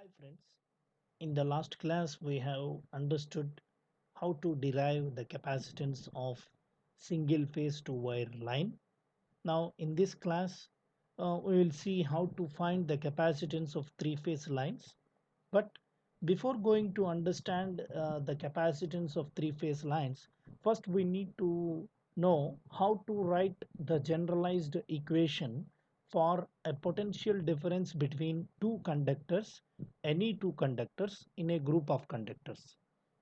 Hi friends, in the last class we have understood how to derive the capacitance of single phase to wire line. Now in this class we will see how to find the capacitance of three phase lines. But before going to understand the capacitance of three phase lines, first we need to know how to write the generalized equation for a potential difference between two conductors, any two conductors in a group of conductors,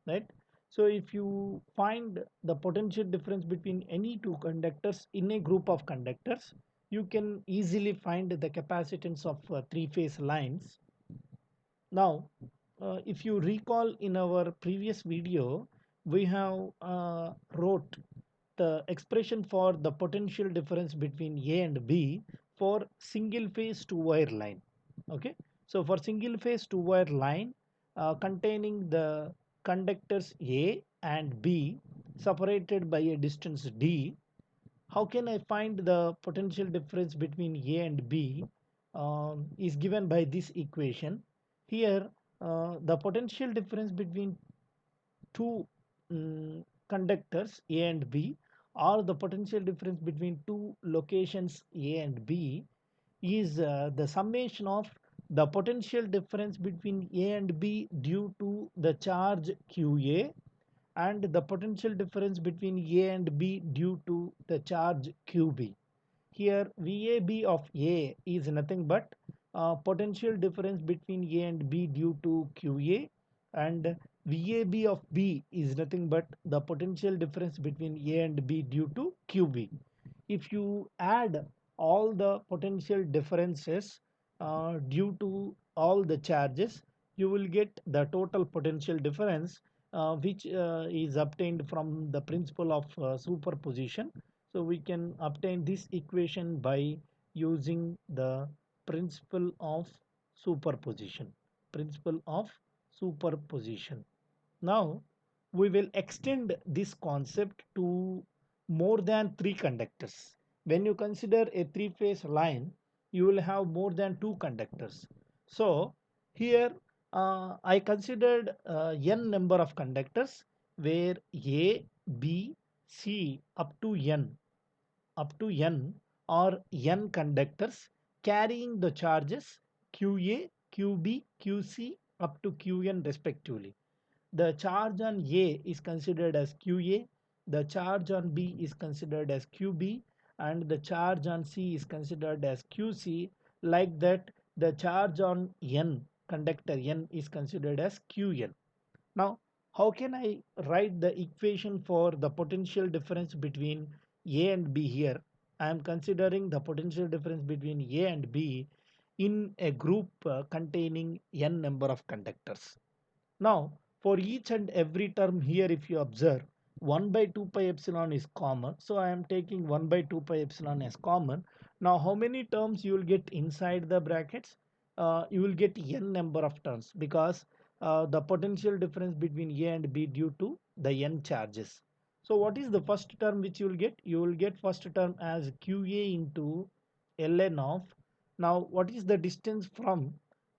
right? So if you find the potential difference between any two conductors in a group of conductors, you can easily find the capacitance of three phase lines. Now, if you recall in our previous video, we have wrote the expression for the potential difference between A and B for single phase two wire line. Okay, so for single phase two wire line containing the conductors A and B separated by a distance D, how can I find the potential difference between A and B is given by this equation. Here, the potential difference between two conductors A and B, or the potential difference between two locations A and B, is the summation of the potential difference between A and B due to the charge QA and the potential difference between A and B due to the charge QB. Here VAB of A is nothing but potential difference between A and B due to QA, and VAB of B is nothing but the potential difference between A and B due to QB. If you add all the potential differences due to all the charges, you will get the total potential difference which is obtained from the principle of superposition. So we can obtain this equation by using the principle of superposition. Principle of superposition. Now we will extend this concept to more than three conductors. When you consider a three phase line, you will have more than two conductors. So here I considered n number of conductors where A, B, C up to n or n conductors carrying the charges QA, QB, QC up to Qn respectively. The charge on A is considered as QA, the charge on B is considered as QB, and the charge on C is considered as QC. Like that, the charge on N, conductor N, is considered as Qn. Now, how can I write the equation for the potential difference between A and B here? I am considering the potential difference between A and B in a group containing n number of conductors. Now, for each and every term here, if you observe, 1 by 2 pi epsilon is common. So I am taking 1 by 2 pi epsilon as common. Now, how many terms you will get inside the brackets? You will get n number of terms because the potential difference between A and B due to the n charges. So what is the first term which you will get? You will get first term as QA into ln of. Now, what is the distance from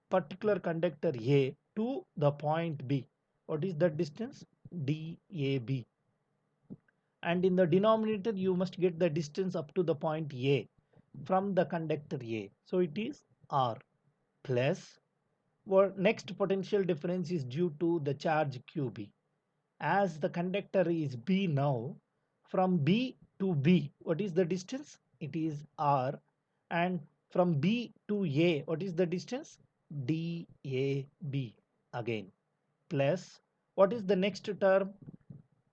particular conductor A to the point B? What is that distance? DAB. And in the denominator you must get the distance up to the point A from the conductor A. So it is R plus what next potential difference is due to the charge QB. As the conductor is B now, from B to B, what is the distance? It is R. And from B to A, what is the distance? DAB again. Plus, what is the next term?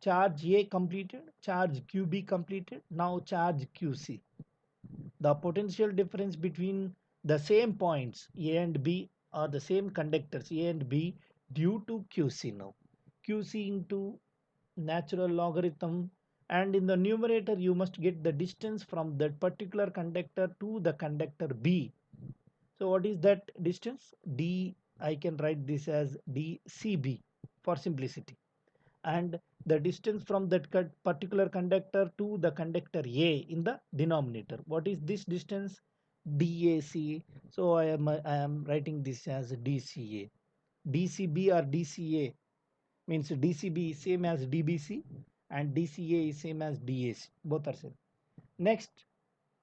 Charge A completed, charge QB completed, now charge QC. The potential difference between the same points A and B are the same conductors A and B due to QC now. QC into natural logarithm, and in the numerator you must get the distance from that particular conductor to the conductor B. So what is that distance? D, I can write this as DCB for simplicity. And the distance from that particular conductor to the conductor A in the denominator. What is this distance? DAC. So I am writing this as DCA. DCB or DCA, means DCB is same as DBC and DCA is same as DAC, both are same. Next,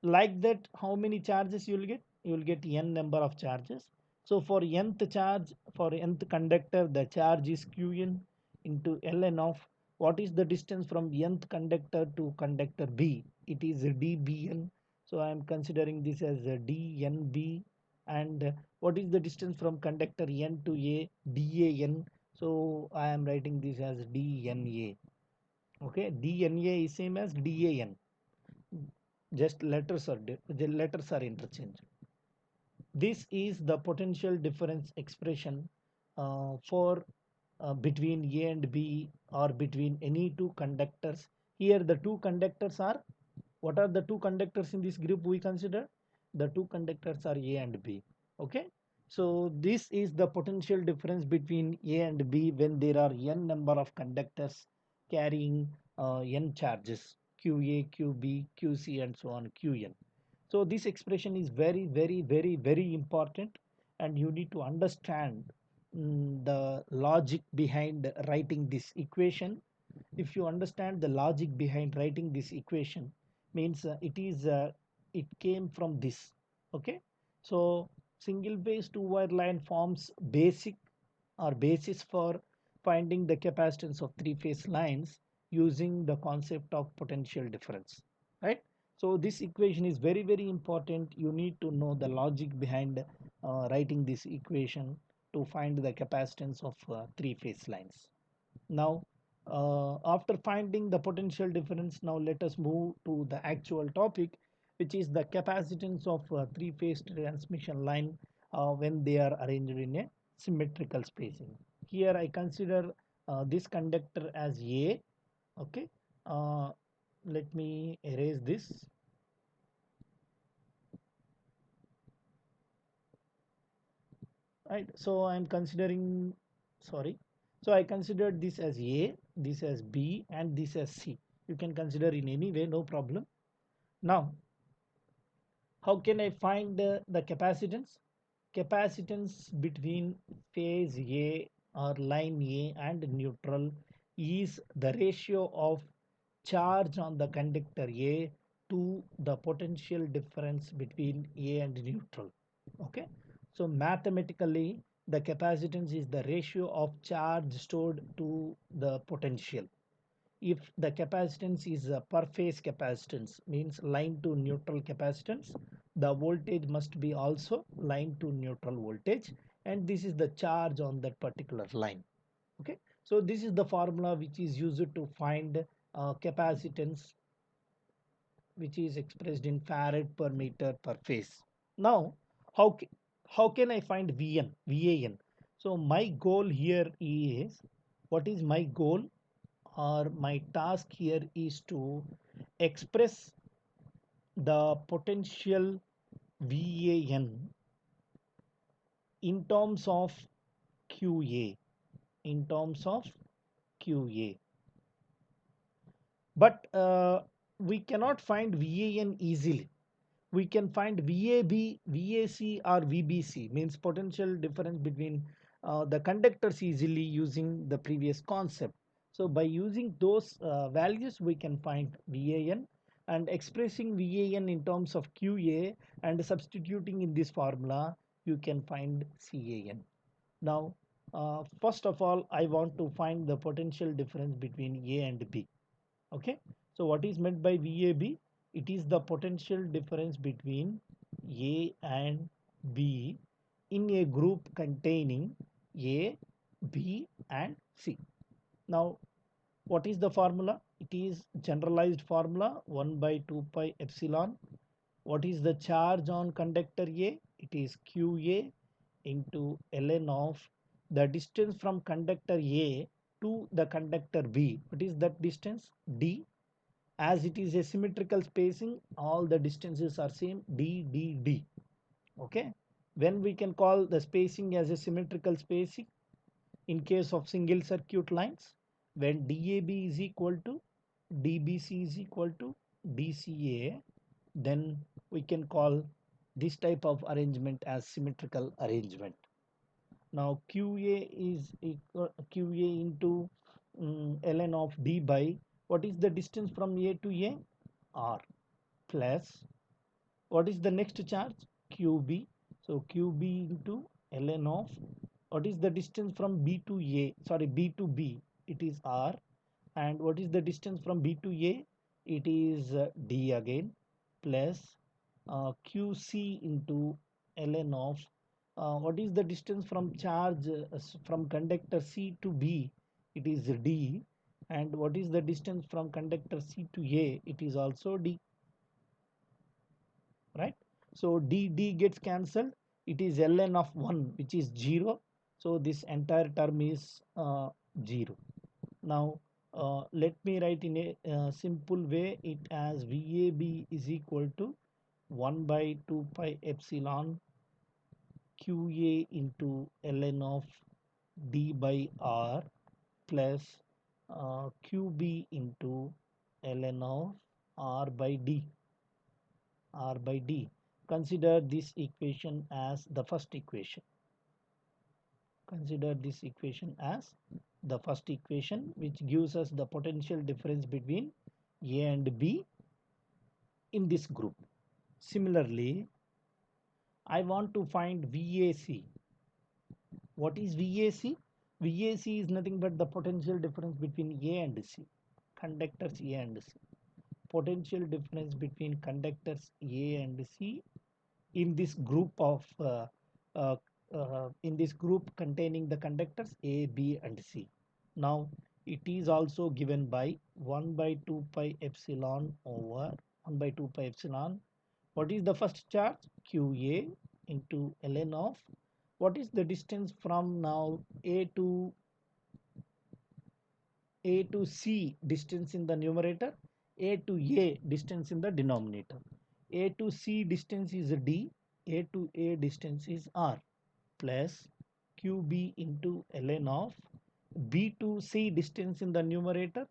like that, how many charges you will get? You will get n number of charges. So for nth charge, for nth conductor, the charge is qn into ln of what is the distance from nth conductor to conductor B? It is dbn. So I am considering this as a dnb. And what is the distance from conductor n to A? Dan. So I am writing this as dna. Okay, dna is same as dan, just the letters are interchanged. This is the potential difference expression for between A and B or between any two conductors. Here the two conductors are, what are the two conductors in this group we consider? The two conductors are A and B. Okay. So this is the potential difference between A and B when there are n number of conductors carrying n charges, QA, QB, QC and so on, QN. So this expression is very, very, very, very important, and you need to understand the logic behind writing this equation. If you understand the logic behind writing this equation, means it came from this. Okay. So single phase two wire line forms basic or basis for finding the capacitance of three phase lines using the concept of potential difference, right? So this equation is very, very important. You need to know the logic behind writing this equation to find the capacitance of three phase lines. Now, after finding the potential difference, now let us move to the actual topic, which is the capacitance of three phase transmission line when they are arranged in a symmetrical spacing. Here I consider this conductor as A. Okay. Let me erase this. Right. So I'm considering, sorry. So I considered this as A, this as B, and this as C. You can consider in any way, no problem. Now, how can I find the capacitance? Capacitance between phase A or line A and neutral is the ratio of charge on the conductor A to the potential difference between A and neutral. Okay. So mathematically, the capacitance is the ratio of charge stored to the potential. If the capacitance is a per phase capacitance, means line to neutral capacitance, the voltage must be also line to neutral voltage, and this is the charge on that particular line. Okay. So this is the formula which is used to find capacitance, which is expressed in farad per meter per phase. Now, how how can I find VAN? So my goal here is, what is my goal or my task here is to express the potential VAN in terms of QA, in terms of QA. But we cannot find VAN easily. We can find VAB, VAC or VBC, means potential difference between the conductors easily using the previous concept. So by using those values, we can find VAN, and expressing VAN in terms of QA and substituting in this formula, you can find CAN. Now, first of all, I want to find the potential difference between A and B. Okay. So what is meant by VAB? It is the potential difference between A and B in a group containing A, B and C. Now, what is the formula? It is generalized formula 1 by 2 pi epsilon. What is the charge on conductor A? It is QA into ln of the distance from conductor A to the conductor B. What is that distance? D. As it is a symmetrical spacing, all the distances are same, D, D, D. Okay. When we can call the spacing as a symmetrical spacing? In case of single circuit lines, when DAB is equal to DBC is equal to DCA, then we can call this type of arrangement as symmetrical arrangement. Now QA is equal QA into ln of d by what is the distance from A to A? R plus what is the next charge? QB. So QB into ln of what is the distance from B to A? Sorry, B to B. It is R. And what is the distance from B to A? It is D again plus QC into ln of what is the distance from charge from conductor C to B? It is D. And what is the distance from conductor C to A? It is also D, right? So D gets cancelled. It is ln of 1 which is 0. So this entire term is 0. Now let me write in a simple way it as VAB is equal to 1 by 2 pi epsilon QA into ln of D by R plus QB into ln of R by D. Consider this equation as the first equation. Consider this equation as the first equation which gives us the potential difference between A and B in this group. Similarly, I want to find VAC. What is VAC? VAC is nothing but the potential difference between A and C. Conductors A and C. Potential difference between conductors A and C in this group of uh, in this group containing the conductors A, B and C. Now it is also given by 1 by 2 pi epsilon over 1 by 2 pi epsilon. What is the first charge? QA into ln of what is the distance from now A to C distance in the numerator, A to A distance in the denominator. A to C distance is D, A to A distance is R plus QB into ln of B to C distance in the numerator,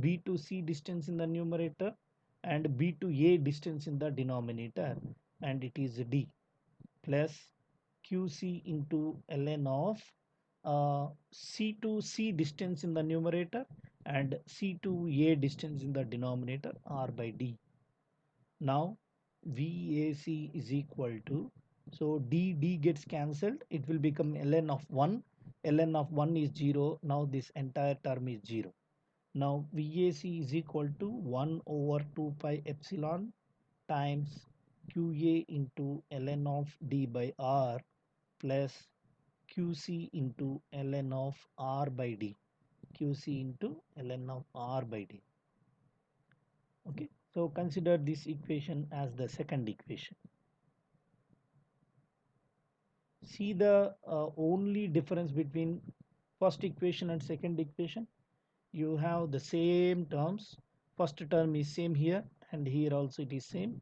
B to C distance in the numerator and B to A distance in the denominator and it is D plus QC into ln of C to C distance in the numerator and C to A distance in the denominator R by D. Now VAC is equal to, so D gets cancelled, it will become ln of 1, ln of 1 is 0, now this entire term is 0. Now VAC is equal to 1 over 2 pi epsilon times QA into ln of D by R plus QC into ln of R by D. QC into ln of R by D. Okay, so consider this equation as the second equation. See the only difference between first equation and second equation. You have the same terms. First term is same here and here also it is same.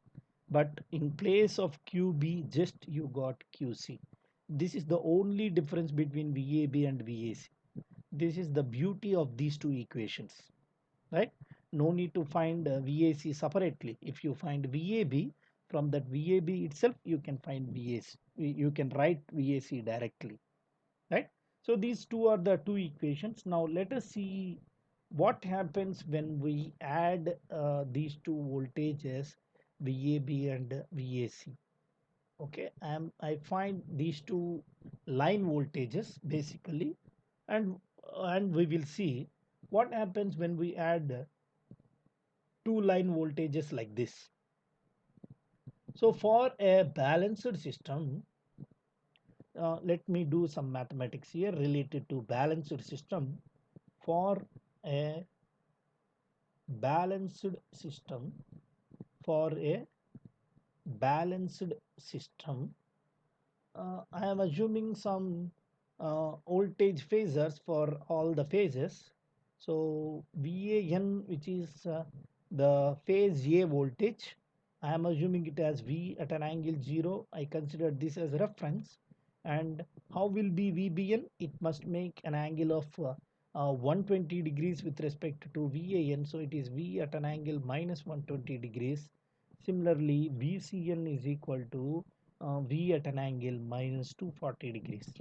But in place of QB just you got QC. This is the only difference between VAB and VAC. This is the beauty of these two equations, right? No need to find VAC separately. If you find VAB, from that VAB itself you can find VAC. You can write VAC directly, right? So these two are the two equations. Now let us see what happens when we add these two voltages VAB and VAC. Okay, I find these two line voltages basically, and we will see what happens when we add two line voltages like this. So for a balanced system, let me do some mathematics here related to balanced system. For a balanced system, for a balanced system, I am assuming some voltage phasors for all the phases. So VAN, which is the phase A voltage, I am assuming it as V at an angle 0. I consider this as reference. And how will be VBN? It must make an angle of 120 degrees with respect to VAN. So it is V at an angle minus 120 degrees. Similarly, VCN is equal to V at an angle minus 240 degrees.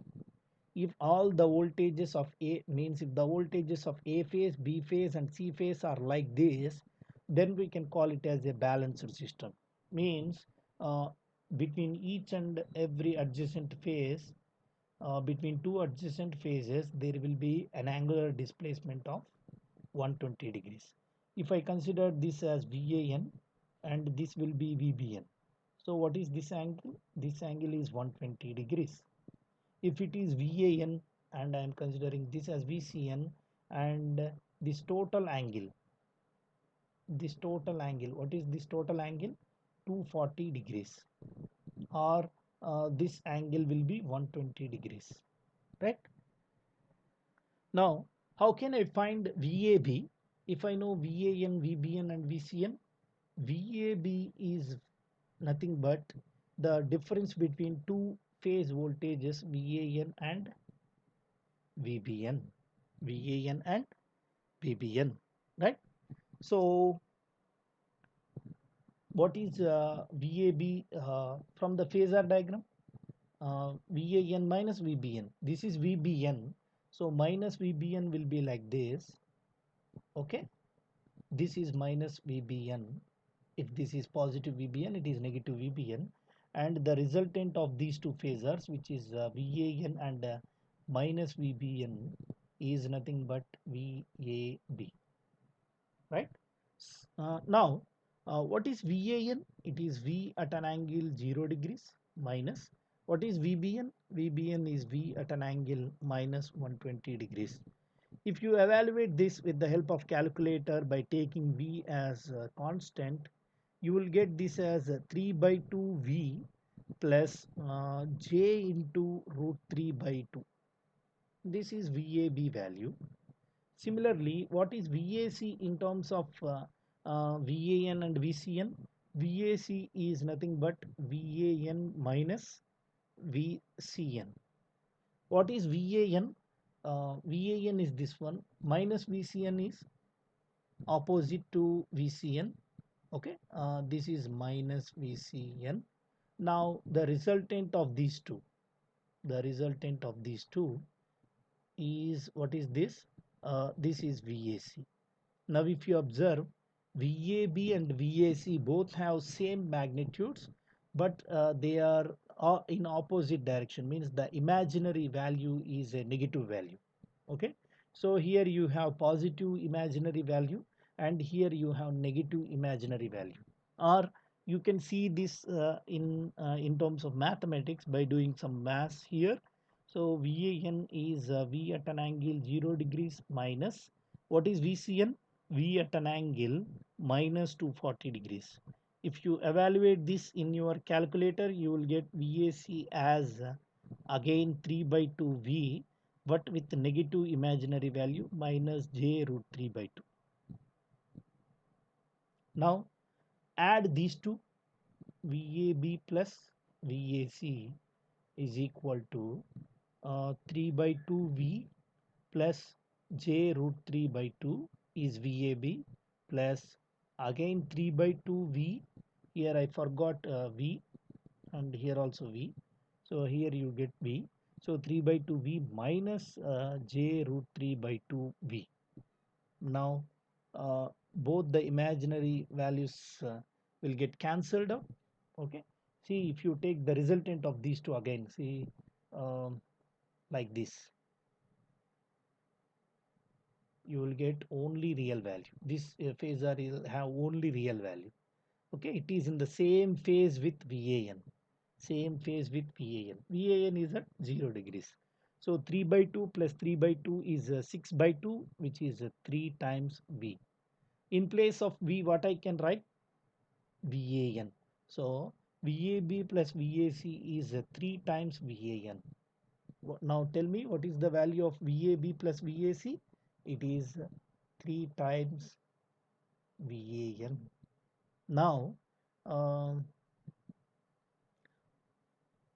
If all the voltages of A means if the voltages of A phase, B phase and C phase are like this, then we can call it as a balanced system. Means uh, between each and every adjacent phase, between two adjacent phases, there will be an angular displacement of 120 degrees. If I consider this as VAN and this will be VBN. So what is this angle? This angle is 120 degrees. If it is VAN and I am considering this as VCN, and this total angle, what is this total angle? 240 degrees, or this angle will be 120 degrees, right? Now, how can I find VAB? If I know VAN, VBN and VCN, VAB is nothing but the difference between two phase voltages VAN and VBN. VAN and VBN, right? So what is VAB from the phasor diagram? VAN minus VBN. This is VBN. So minus VBN will be like this. Okay. This is minus VBN. If this is positive VBN, it is negative VBN. And the resultant of these two phasors, which is VAN and minus VBN, is nothing but VAB, right? Now, what is VAN? It is V at an angle 0 degrees minus. What is VBN? VBN is V at an angle minus 120 degrees. If you evaluate this with the help of calculator by taking V as a constant, you will get this as 3 by 2 V plus J into root 3 by 2. This is VAB value. Similarly, what is VAC in terms of VAN and VCN? VAC is nothing but VAN minus VCN. What is VAN? VAN is this one, minus VCN is opposite to VCN. Okay, this is minus VCN. Now the resultant of these two, the resultant of these two is, what is this? This is VAC. Now if you observe, VAB and VAC both have same magnitudes, but they are in opposite direction, means the imaginary value is a negative value. Okay, so here you have positive imaginary value and here you have negative imaginary value. Or you can see this in terms of mathematics by doing some math here. So VAN is V at an angle 0 degrees minus, what is VCN? V at an angle minus 240 degrees. If you evaluate this in your calculator, you will get VAC as again 3 by 2 V, but with negative imaginary value minus J root 3 by 2. Now add these two, VAB plus VAC is equal to 3 by 2 V plus J root 3 by 2 is VAB plus again 3 by 2 V. Here I forgot V and here also V. So here you get V. So 3 by 2 V minus J root 3 by 2 V. Now both the imaginary values will get cancelled out. Okay. See, if you take the resultant of these two again, see, like this, you will get only real value. This phasor will have only real value. Okay, it is in the same phase with VAN. Same phase with VAN. VAN is at 0 degrees. So 3 by 2 plus 3 by 2 is 6 by 2, which is 3 times V. In place of V, what I can write? VAN. So VAB plus VAC is 3 times VAN. Now tell me, what is the value of VAB plus VAC? It is 3 times VAN. Now, um,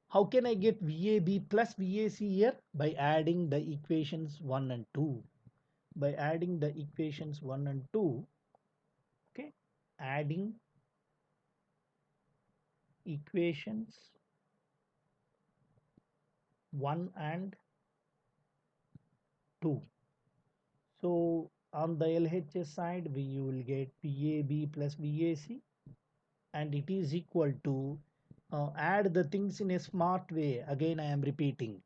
how can I get VAB plus VAC here? By adding the equations 1 and 2. By adding the equations 1 and 2, okay, adding equations 1 and 2. So on the LHS side, you will get VAB plus VAC, and it is equal to, add the things in a smart way. Again, I am repeating,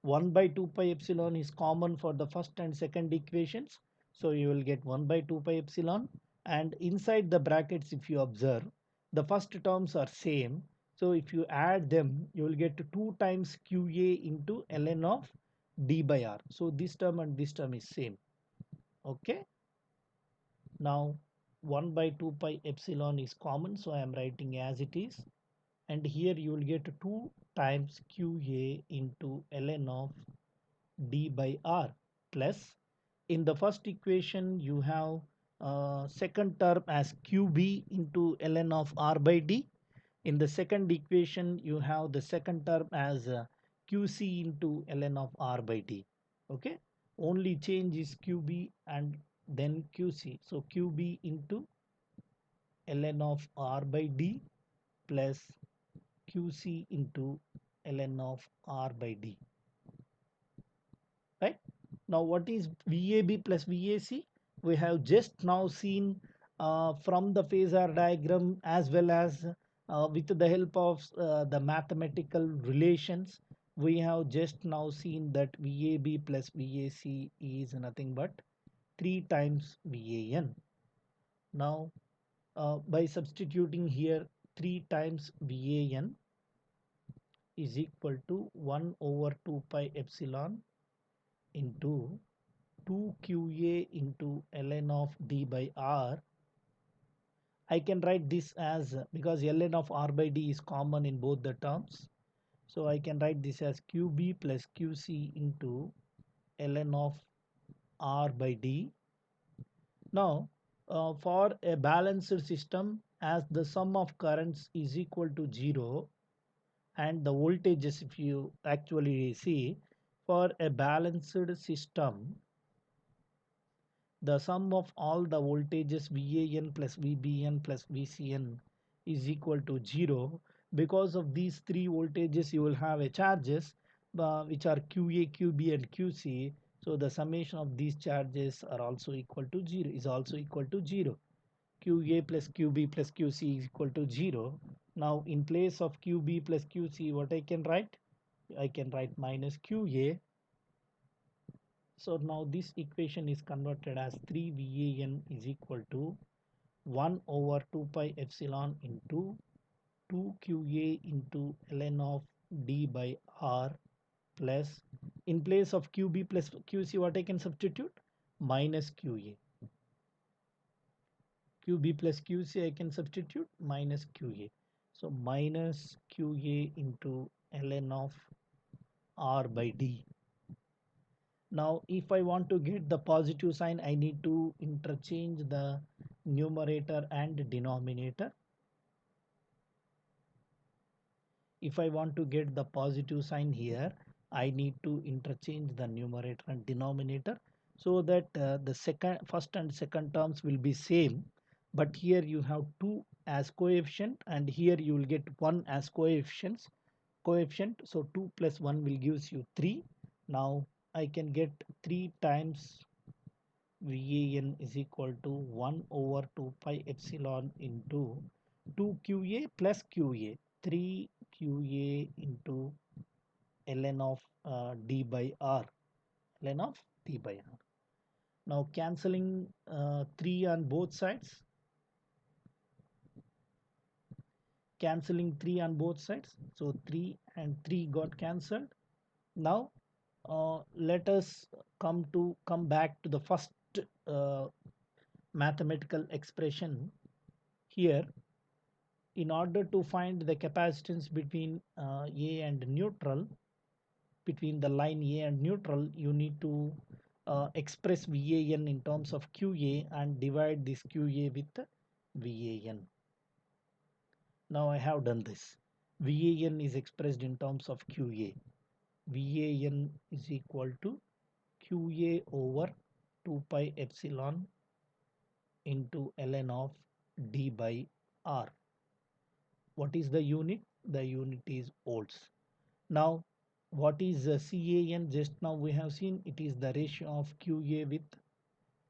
1 by 2 pi epsilon is common for the first and second equations. So you will get 1 by 2 pi epsilon, and inside the brackets, if you observe, the first terms are same. So if you add them, you will get 2 times QA into ln of d by r. So this term and this term is same. Okay. Now 1 by 2 pi epsilon is common, so I am writing as it is. And here you will get 2 times QA into ln of d by r, plus in the first equation you have second term as qb into ln of r by d. In the second equation you have the second term as qc into ln of r by d. Okay, only change is qb and then qc. So qb into ln of r by d plus qc into ln of r by d. Right? Now what is VAB plus VAC? We have just now seen from the phasor diagram, as well as with the help of the mathematical relations. We have just now seen that VAB plus VAC is nothing but 3 times VAN. Now by substituting here, 3 times VAN is equal to 1 over 2 pi epsilon into 2qa into ln of d by r. I can write this as, because ln of r by d is common in both the terms, so I can write this as qb plus qc into ln of r by d. Now for a balanced system, as the sum of currents is equal to 0 and the voltages, if you actually see, for a balanced system, the sum of all the voltages VAN plus VBN plus VCN is equal to 0. Because of these three voltages, you will have a charges which are QA, QB and QC. So the summation of these charges are also equal to 0, is also equal to 0. QA plus QB plus QC is equal to 0. Now in place of QB plus QC, what I can write? I can write minus QA. So now this equation is converted as 3 VAN is equal to 1 over 2 pi epsilon into 2 QA into ln of d by r, plus in place of QB plus QC, what I can substitute? Minus QA. QB plus QC I can substitute minus QA. So minus QA into ln of r by d. Now, if I want to get the positive sign, I need to interchange the numerator and denominator. If I want to get the positive sign here, I need to interchange the numerator and denominator, so that the first and second terms will be same. But here you have 2 as coefficient, and here you will get 1 as coefficient. So 2 plus 1 will gives you 3. Now I can get 3 times VAN is equal to 1 over 2 pi epsilon into 2QA plus QA, 3QA into ln of d by r, ln of d by r. Now cancelling 3 on both sides, so 3 and 3 got cancelled. Now let us come back to the first uh, mathematical expression. Here, in order to find the capacitance between A and neutral, between the line A and neutral, you need to express VAN in terms of QA and divide this QA with VAN. Now I have done this. VAN is expressed in terms of QA. VAN is equal to QA over 2 pi epsilon into ln of d by r. What is the unit? The unit is volts. Now What is CAN? Just now we have seen it is the ratio of QA with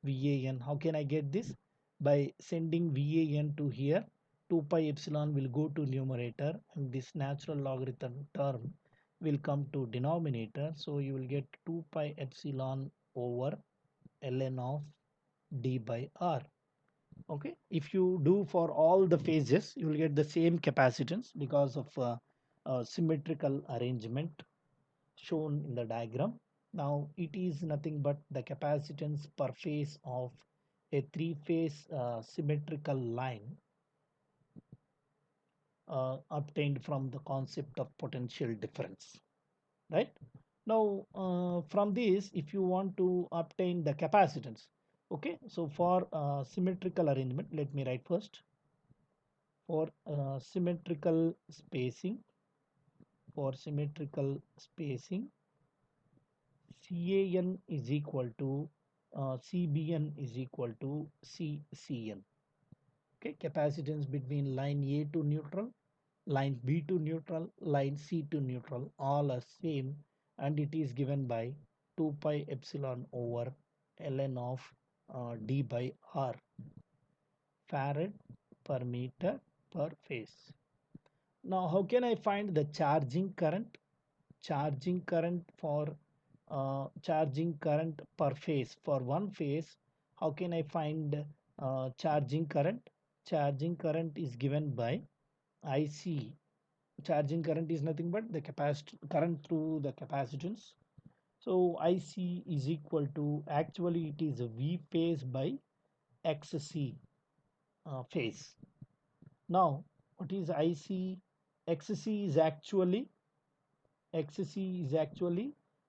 VAN. How can I get this? By sending VAN to here, 2 pi epsilon will go to numerator and this natural logarithm term will come to denominator. So you will get 2 pi epsilon over ln of d by r. Okay, if you do for all the phases, you will get the same capacitance because of symmetrical arrangement shown in the diagram. Now it is nothing but the capacitance per phase of a three-phase symmetrical line obtained from the concept of potential difference, right? Now from this, if you want to obtain the capacitance, okay, so for symmetrical arrangement, let me write first. For symmetrical spacing, CAN is equal to CBN is equal to CCN. Okay, capacitance between line A to neutral, line B to neutral, line C to neutral, all are same, and it is given by 2 pi epsilon over ln of d by r, farad per meter per phase. Now, how can I find the charging current? Charging current for charging current per phase. For one phase, how can I find charging current? Charging current is given by IC. Charging current is nothing but the current through the capacitance. So IC is equal to, actually it is V phase by XC phase. Now what is IC? XC is actually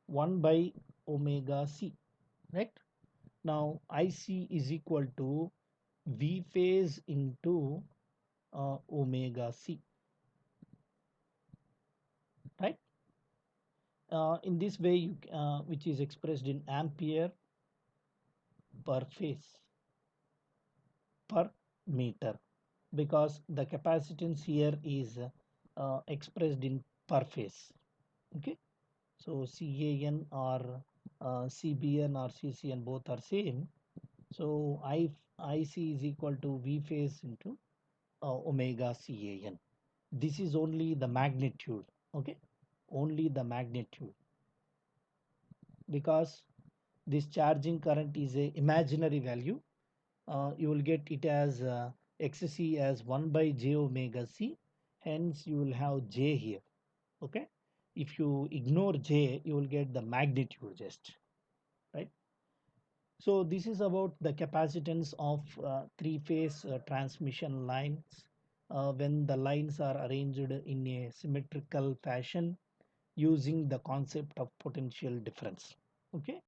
1 by omega c, right? Now IC is equal to V phase into omega c, right? In this way, which is expressed in ampere per phase per meter, because the capacitance here is expressed in per phase. Okay, so CAN or CBN or CCN both are same. So IC is equal to V phase into omega CAN. This is only the magnitude. Okay, only the magnitude, because this charging current is a imaginary value. You will get it as XC as 1 by j omega c, hence you will have j here. Okay, if you ignore j, you will get the magnitude just, right? So this is about the capacitance of three-phase transmission lines when the lines are arranged in a symmetrical fashion using the concept of potential difference. Okay.